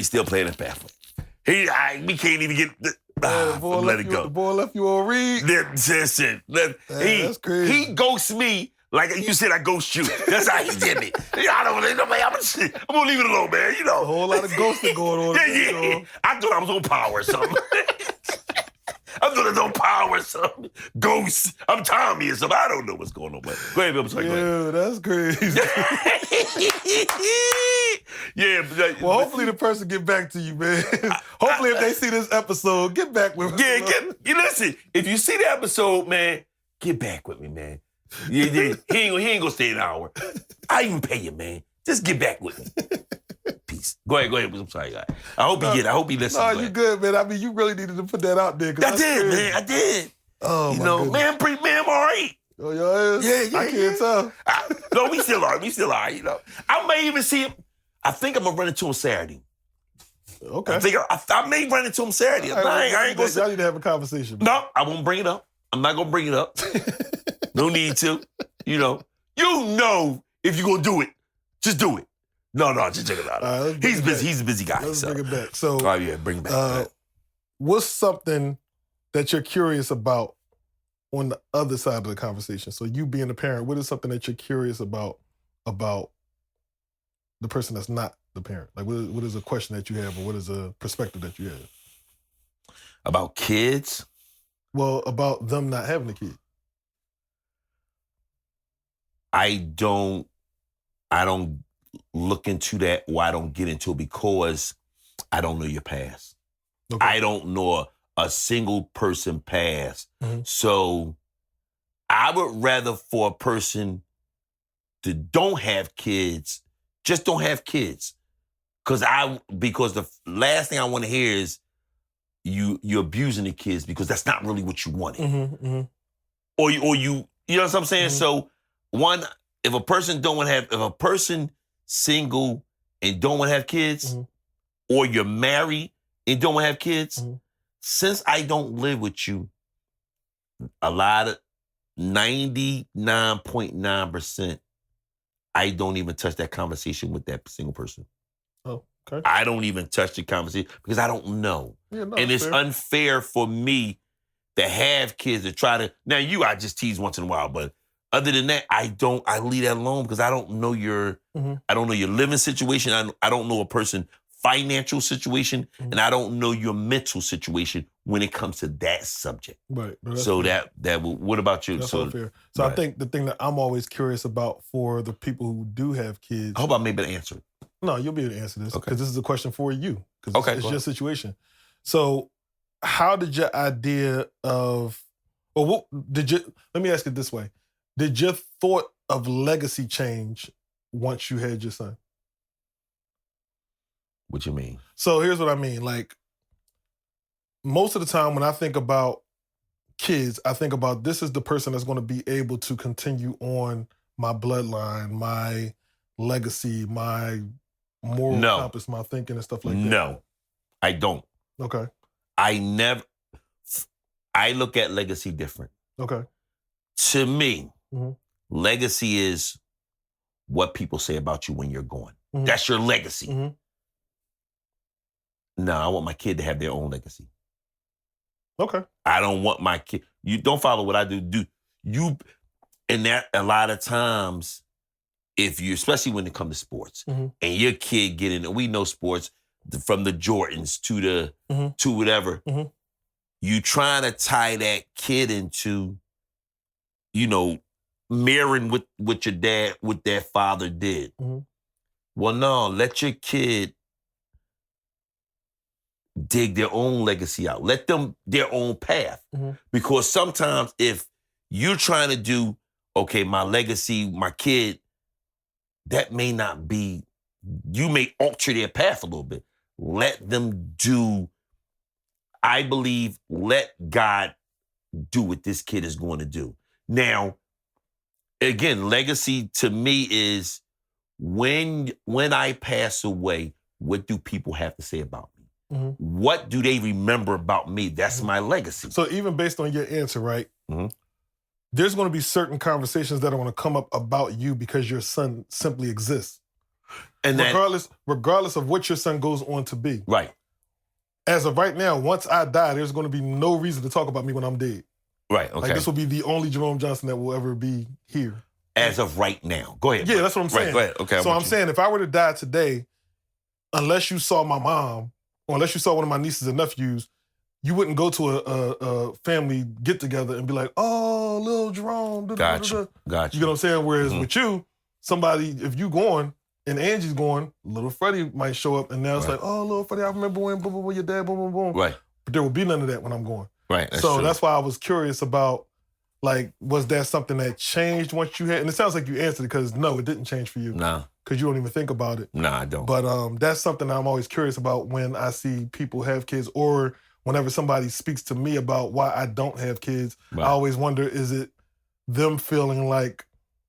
still playing the pathway. We can't even get let it go. The boy left you on read. Listen, that's crazy. He ghosts me like you said I ghost you. That's how he did me. I don't know, man. I'm gonna leave it alone, man. A whole lot of ghosting going on. Yeah. I thought I was on power or something. I thought I was on power or something. Ghosts. I'm Tommy or something. I don't know what's going on. But go ahead, I'm sorry. Yeah, that's crazy. Yeah. Well, hopefully the person get back to you, man. Hopefully if they see this episode, get back with me. Yeah, listen. If you see the episode, man, get back with me, man. Yeah, he ain't gonna stay an hour. I even pay you, man. Just get back with me. Peace. Go ahead. I'm sorry, guy. I hope he listens. No, you good, man. I mean, you really needed to put that out there. I did, man. I did. Oh, you know, man, I'm all right. Oh, y'all is? Yeah. I can't tell. No, we still are. You know. I may even see him. I think I'm gonna run into him Saturday. Okay. I may run into him Saturday. Right, I ain't gonna say. Y'all need to have a conversation. No, I won't bring it up. I'm not gonna bring it up. No need to. You know if you're gonna do it, just do it. No, just check it out. He's busy. He's a busy guy. Let's bring it back. So, bring it back. What's something that you're curious about on the other side of the conversation? So, you being a parent, what is something that you're curious about the person that's not the parent? Like, what is a question that you have, or what is a perspective that you have about kids? Well, about them not having a kid. I don't look into that, or I don't get into it because I don't know your past. Okay. I don't know a single person past. Mm-hmm. So I would rather for a person that don't have kids just don't have kids. Because the last thing I want to hear is you're abusing the kids because that's not really what you wanted. Or you know what I'm saying? So one, if a person single and don't want to have kids, or you're married and don't want to have kids, since I don't live with you, a lot of 99.9%, I don't even touch that conversation with that single person. Oh, okay. I don't even touch the conversation because I don't know. Yeah, no, and it's fair. unfair for me to have kids to try to, now I just tease once in a while, but other than that, I leave that alone because I don't know your living situation. I don't know a person's financial situation, and I don't know your mental situation when it comes to that subject. Right. So that what about you? That's all fair. So I think the thing that I'm always curious about for the people who do have kids. I hope I'm able to answer it. No, you'll be able to answer this because this is a question for you. Because it's your situation. So how did your idea of, let me ask it this way. Did your thought of legacy change once you had your son? What you mean? So here's what I mean. Like, most of the time when I think about kids, I think about this is the person that's going to be able to continue on my bloodline, my legacy, my moral compass, my thinking and stuff like that. No, I don't. Okay. I look at legacy different. Okay. To me, legacy is what people say about you when you're gone. That's your legacy. No, I want my kid to have their own legacy. Okay. I don't want my kid. You don't follow what I do. And that a lot of times, if you, especially when it comes to sports, and your kid get in, we know sports from the Jordans to whatever. You trying to tie that kid into, mirroring what your dad, what their father did. Well, no, let your kid dig their own legacy out. Let them their own path. Because sometimes if you're trying to do, okay, my legacy, my kid, that may not be, you may alter their path a little bit. Let them do, I believe, let God do what this kid is going to do. Now, again, legacy to me is when I pass away, what do people have to say about me? What do they remember about me? That's my legacy. So even based on your answer, right? There's going to be certain conversations that are going to come up about you because your son simply exists. And regardless of what your son goes on to be. Right. As of right now, once I die, there's going to be no reason to talk about me when I'm dead. Right, okay. Like, this will be the only Jerome Johnson that will ever be here. As of right now. Go ahead. Yeah, that's what I'm saying. Right, go ahead. Okay. So I'm saying if I were to die today, unless you saw my mom, or unless you saw one of my nieces and nephews, you wouldn't go to a family get-together and be like, oh, little Jerome. Gotcha. You know what I'm saying? Whereas with you, somebody, if you going and Angie's going, little Freddie might show up and now it's like, oh, little Freddie, I remember when boom, boom, boom, your dad, boom, boom, boom. Right. But there will be none of that when I'm going. Right. That's why I was curious about, like, was that something that changed once you had, and it sounds like you answered it because no, it didn't change for you. No. Because you don't even think about it. No, I don't. But that's something I'm always curious about when I see people have kids, or whenever somebody speaks to me about why I don't have kids. Right. I always wonder, is it them feeling like,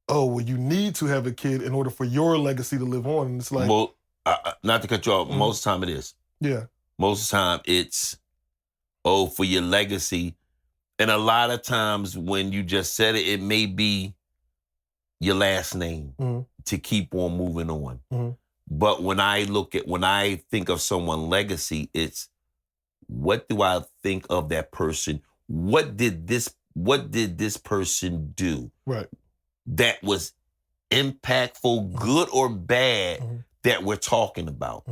oh, well, you need to have a kid in order for your legacy to live on? And it's like, well, not to cut you off, most of the time it is. Yeah. Most of the time it's, oh, for your legacy. And a lot of times when you just said it, it may be your last name to keep on moving on. But when I think of someone's legacy, it's, what do I think of that person? What did this person do? Right. That was impactful, good or bad, that we're talking about.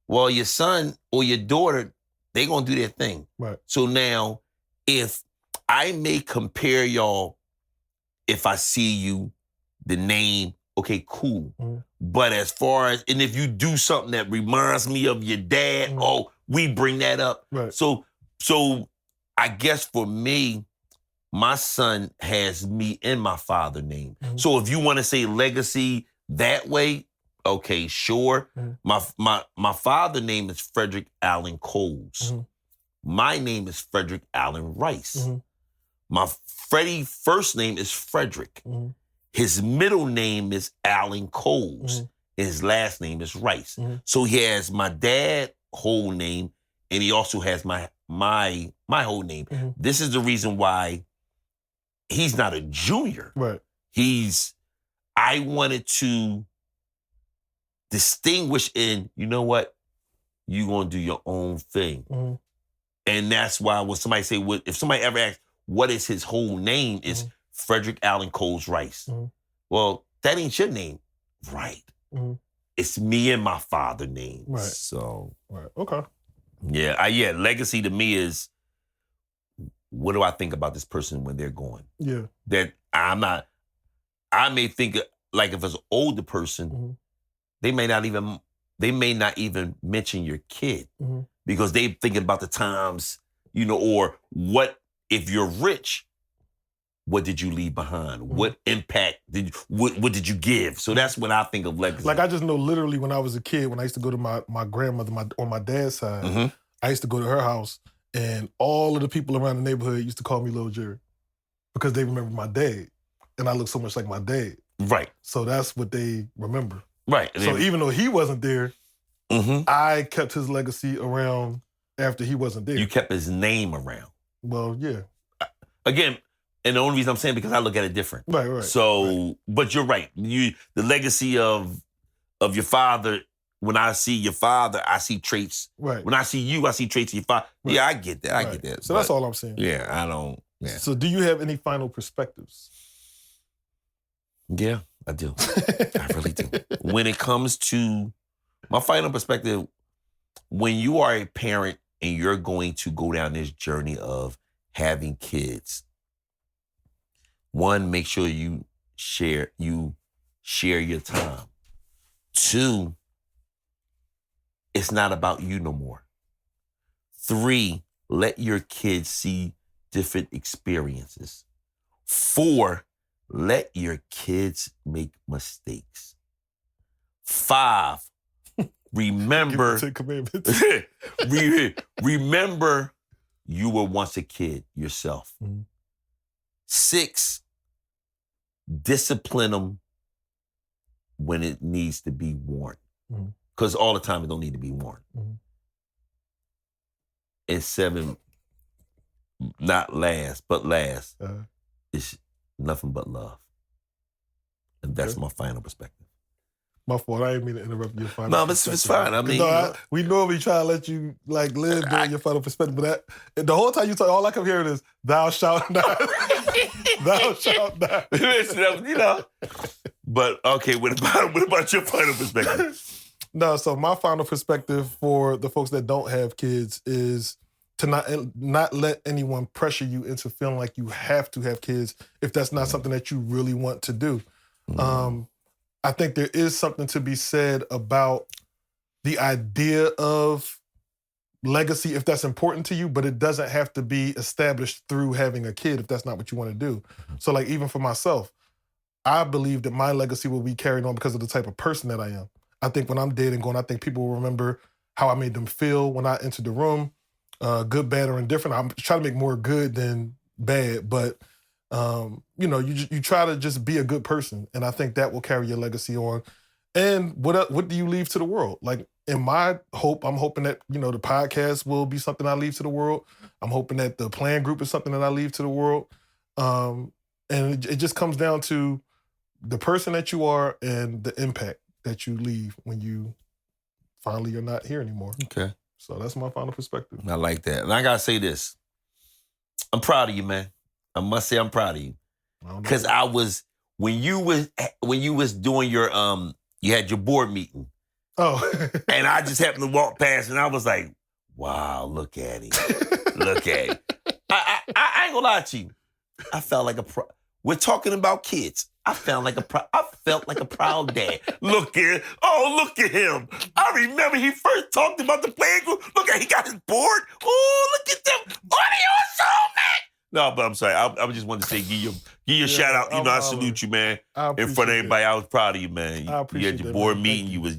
Well, your son or your daughter, they're going to do their thing. Right. So now, if I may compare y'all, if I see you, the name, okay, cool. But as far as, and if you do something that reminds me of your dad, we bring that up. Right. So I guess for me, my son has me and my father name. Mhm. So if you want to say legacy that way, okay, sure. Mhm. My father name is Frederick Allen Coles. Mhm. My name is Frederick Allen Rice. Mhm. My Freddie first name is Frederick. Mhm. His middle name is Allen Coles. Mhm. And his last name is Rice. Mhm. So he has my dad whole name, and he also has my whole name. Mhm. This is the reason why he's not a junior. Right. I wanted to distinguish in, you know what? You're going to do your own thing. Mhm. And that's why when somebody say, if somebody ever asks, what is his whole name? Is Mhm. Frederick Allen Coles Rice. Mhm. Well, that ain't your name. Right. Mhm. It's me and my father name. Right. So, Right. Okay. yeah, legacy to me is, what do I think about this person when they're gone? Yeah. That I may think, like if it's an older person, Mhm. they may not even mention your kid Mhm. because they thinking about the times, or what if you're rich, what did you leave behind? Mhm. What impact what did you give? So that's when I think of legacy. Like I just know literally when I was a kid, when I used to go to my grandmother on my dad's side, Mhm. I used to go to her house and all of the people around the neighborhood used to call me Little Jerry because they remember my dad and I look so much like my dad. Right. So that's what they remember. Right. So even though he wasn't there, Mhm. I kept his legacy around after he wasn't there. You kept his name around. Well, yeah. Again, and the only reason I'm saying because I look at it different. Right. So, but you're right. The legacy of your father. When I see your father, I see traits. Right. When I see you, I see traits of your father. Right. Yeah, I get that. I Right. get that. So that's all I'm saying. Yeah, I don't. Yeah, So do you have any final perspectives? yeah, I do. I really do. When it comes to my final perspective, when you are a parent and you're going to go down this journey of having kids, one, make sure you share your time. Two, it's not about you no more. Three, let your kids see different experiences. Four, let your kids make mistakes. Five, remember, Give the 10 Commandments. remember you were once a kid yourself. Mhm. 6, discipline them when it needs to be warned. Mhm. Because all the time it don't need to be warned. Mhm. And 7, not last, but last, is nothing but love. And that's Okay. my final perspective. My fault. I didn't mean to interrupt your final No, perspective. it's fine. I mean, we normally try to let you live during your final perspective, but the whole time you talk, all I kept hearing is "Thou shalt not." Thou shalt not. Listen, But okay, what about your final perspective? No, so my final perspective for the folks that don't have kids is to not let anyone pressure you into feeling like you have to have kids if that's not something that you really want to do. I think there is something to be said about the idea of legacy if that's important to you, but it doesn't have to be established through having a kid if that's not what you want to do. So like even for myself, I believe that my legacy will be carried on because of the type of person that I am. I think when I'm dead and gone, I think people will remember how I made them feel when I entered the room, good, bad, or indifferent. I'm trying to make more good than bad, but you try to just be a good person, and I think that will carry your legacy on. And what do you leave to the world? Like in my hope, I'm hoping that the podcast will be something I leave to the world. I'm hoping that the plan group is something that I leave to the world. And it just comes down to the person that you are and the impact that you leave when you finally are not here anymore. Okay. So that's my final perspective. I like that. And I gotta say this. I'm proud of you, man. I must say I'm proud of you. Because I was when you was doing your you had your board meeting. Oh. And I just happened to walk past and I was like, wow, look at him. Look at him. I ain't gonna lie to you. I felt like we're talking about kids. I felt like a proud dad. Look at him. I remember he first talked about the playing group. Look at he got his board. Oh, look at them. What are you so man? No, but I'm sorry. I just wanted to say, give you a shout out. You know, I salute you, man. In front of everybody, I was proud of you, man. You had your board meeting. You was,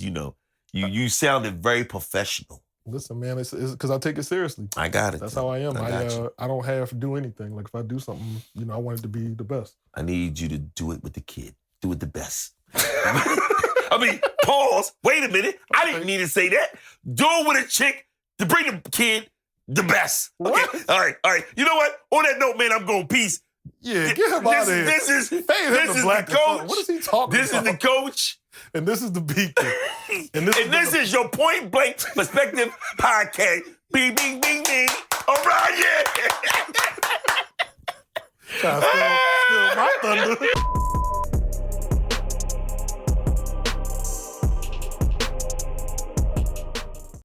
you sounded very professional. Listen, man, it's because I take it seriously. I got it. That's how I am. I don't have to do anything. Like if I do something, I want it to be the best. I need you to do it with the kid. Do it the best. I mean, pause. Wait a minute. I didn't mean to say that. Do it with a chick to bring the kid the best. Okay. What? All right. You know what? On that note, man, I'm going peace. Yeah, get him out of here. This is the coach. What is he talking about? This is the coach. And this is the beacon. And this is your Point Blank Perspective podcast. Bing, bing, bing, bing. All right, yeah. Still my thunder.